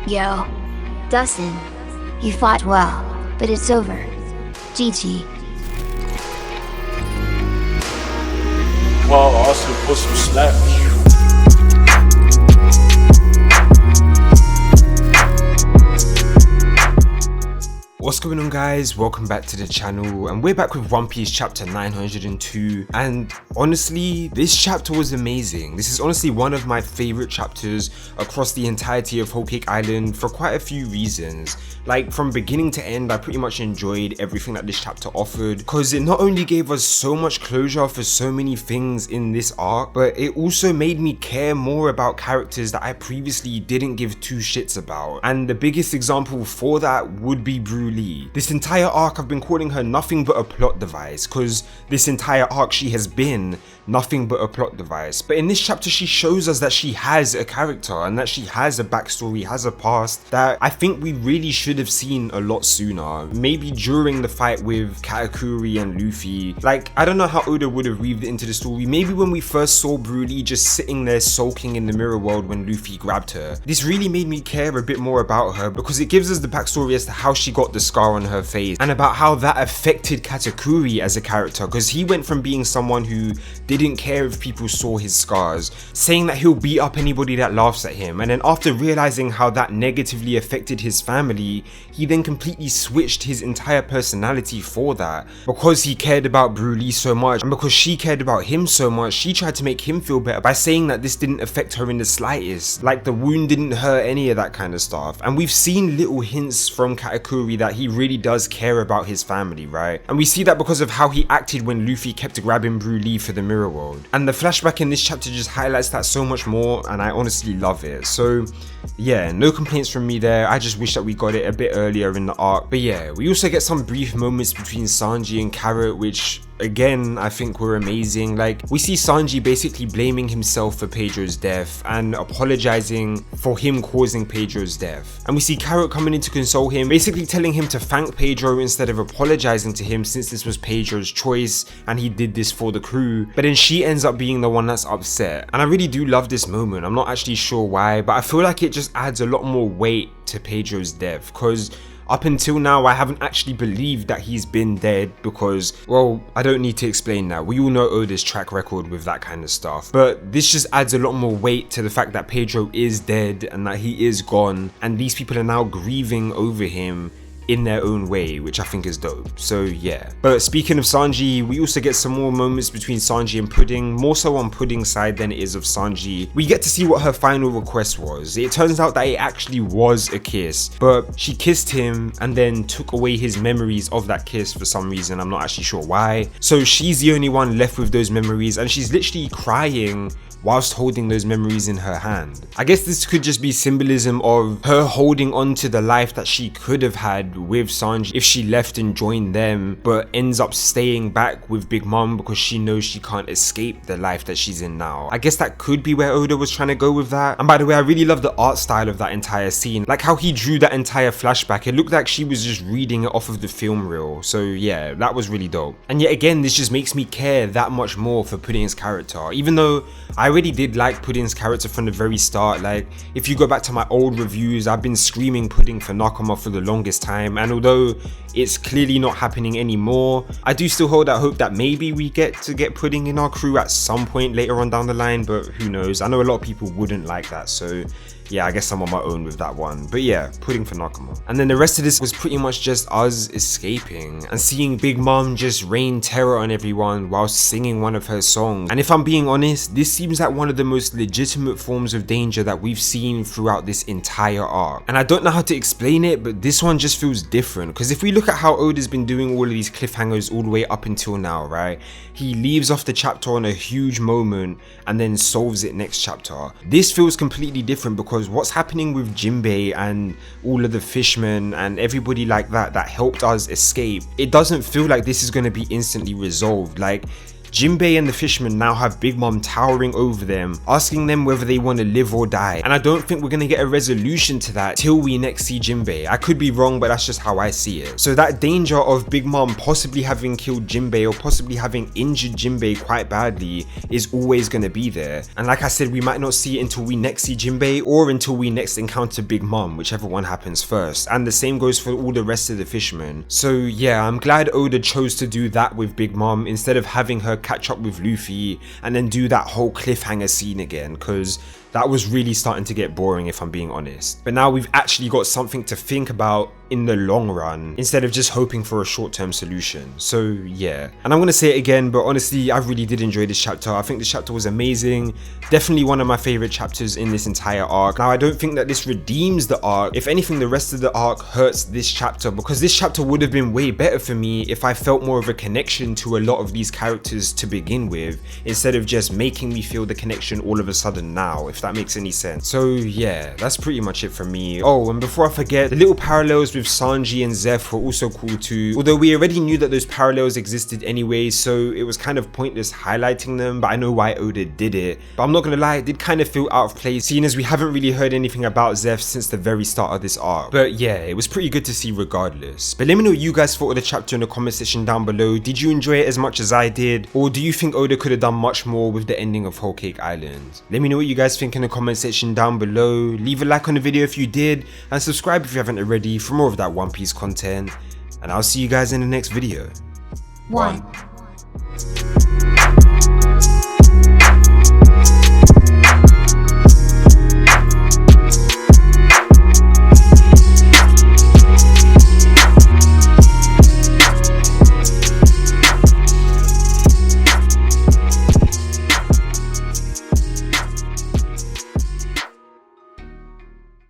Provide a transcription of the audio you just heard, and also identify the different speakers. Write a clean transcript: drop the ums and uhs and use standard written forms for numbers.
Speaker 1: Yo, Dustin, you fought well, but it's over. GG.
Speaker 2: Paul also put some slaps.
Speaker 3: What's going on, guys? Welcome back to the channel, and we're back with One Piece chapter 902. And honestly, this chapter was amazing. This is honestly one of my favorite chapters across the entirety of Whole Cake Island for quite a few reasons. Like, from beginning to end, I pretty much enjoyed everything that this chapter offered, because it not only gave us so much closure for so many things in this arc, but it also made me care more about characters that I previously didn't give two shits about. And the biggest example for that would be Broly. This entire arc, I've been calling her nothing but a plot device, because this entire arc she has been nothing but a plot device. But in this chapter, she shows us that she has a character and that she has a backstory, has a past that I think we really should have seen a lot sooner. Maybe during the fight with Katakuri and Luffy. Like, I don't know how Oda would have weaved it into the story. Maybe when we first saw Broly just sitting there sulking in the mirror world when Luffy grabbed her. This really made me care a bit more about her, because it gives us the backstory as to how she got the scar on her face and about how that affected Katakuri as a character, because he went from being someone who didn't care if people saw his scars, saying that he'll beat up anybody that laughs at him, and then after realizing how that negatively affected his family, he then completely switched his entire personality for that. Because he cared about Broly so much, and because she cared about him so much, she tried to make him feel better by saying that this didn't affect her in the slightest, like the wound didn't hurt, any of that kind of stuff. And we've seen little hints from Katakuri that he really does care about his family, right? And we see that because of how he acted when Luffy kept grabbing Broly for the mirror world. And the flashback in this chapter just highlights that so much more, and I honestly love it. So yeah, no complaints from me there. I just wish that we got it a bit earlier in the arc. But yeah, we also get some brief moments between Sanji and Carrot, which again I think were amazing. Like, we see Sanji basically blaming himself for Pedro's death and apologizing for him causing Pedro's death, and we see Carrot coming in to console him, basically telling him to thank Pedro instead of apologizing to him, since this was Pedro's choice and he did this for the crew. But then she ends up being the one that's upset, and I really do love this moment. I'm not actually sure why, but I feel like it just adds a lot more weight to Pedro's death, because up until now, I haven't actually believed that he's been dead because, well, I don't need to explain that. We all know Oda's track record with that kind of stuff. But this just adds a lot more weight to the fact that Pedro is dead and that he is gone, and these people are now grieving over him in their own way, which I think is dope. So yeah. But speaking of Sanji, we also get some more moments between Sanji and Pudding, more so on Pudding's side than it is of Sanji. We get to see what her final request was. It turns out that it actually was a kiss, but she kissed him and then took away his memories of that kiss for some reason. I'm not actually sure why. So she's the only one left with those memories, and she's literally crying whilst holding those memories in her hand. I guess this could just be symbolism of her holding on to the life that she could have had with Sanji if she left and joined them, but ends up staying back with Big Mom because she knows she can't escape the life that she's in now. I guess that could be where Oda was trying to go with that. And by the way, I really love the art style of that entire scene, like how he drew that entire flashback. It looked like she was just reading it off of the film reel. So yeah, that was really dope. And yet again, this just makes me care that much more for Pudding's character, even though I really did like Pudding's character from the very start. Like, if you go back to my old reviews, I've been screaming Pudding for Nakama for the longest time, and although it's clearly not happening anymore, I do still hold out hope that maybe we get Pudding in our crew at some point later on down the line, but who knows. I know a lot of people wouldn't like that, so yeah, I guess I'm on my own with that one. But yeah, Pudding for Nakama. And then the rest of this was pretty much just us escaping and seeing Big Mom just rain terror on everyone while singing one of her songs. And if I'm being honest, this seems like one of the most legitimate forms of danger that we've seen throughout this entire arc. And I don't know how to explain it, but this one just feels different, because if we look at how Oda's been doing all of these cliffhangers all the way up until now, right? He leaves off the chapter on a huge moment and then solves it next chapter. This feels completely different, because what's happening with Jinbei and all of the fishmen and everybody like that helped us escape, it doesn't feel like this is going to be instantly resolved. Like, Jinbei and the fisherman now have Big Mom towering over them, asking them whether they want to live or die, and I don't think we're gonna get a resolution to that till we next see Jinbei. I could be wrong, but that's just how I see it. So that danger of Big Mom possibly having killed Jinbei or possibly having injured Jinbei quite badly is always gonna be there, and like I said, we might not see it until we next see Jinbei or until we next encounter Big Mom, whichever one happens first, and the same goes for all the rest of the fishermen. So yeah, I'm glad Oda chose to do that with Big Mom instead of having her catch up with Luffy and then do that whole cliffhanger scene again, because that was really starting to get boring if I'm being honest. But now we've actually got something to think about in the long run instead of just hoping for a short-term solution. So yeah, and I'm gonna say it again, but honestly I really did enjoy this chapter. I think this chapter was amazing, definitely one of my favorite chapters in this entire arc. Now I don't think that this redeems the arc. If anything, the rest of the arc hurts this chapter, because this chapter would have been way better for me if I felt more of a connection to a lot of these characters to begin with, instead of just making me feel the connection all of a sudden now, if that makes any sense. So yeah, that's pretty much it from me. Oh, and before I forget, the little parallels with Sanji and Zeph were also cool too, although we already knew that those parallels existed anyway, so it was kind of pointless highlighting them, but I know why Oda did it. But I'm not gonna lie, it did kind of feel out of place, seeing as we haven't really heard anything about Zeph since the very start of this arc. But yeah, it was pretty good to see regardless. But let me know what you guys thought of the chapter in the comment section down below. Did you enjoy it as much as I did, or do you think Oda could have done much more with the ending of Whole Cake Island? Let me know what you guys think in the comment section down below. Leave a like on the video if you did, and subscribe if you haven't already for more of that One Piece content, and I'll see you guys in the next video.
Speaker 1: 1.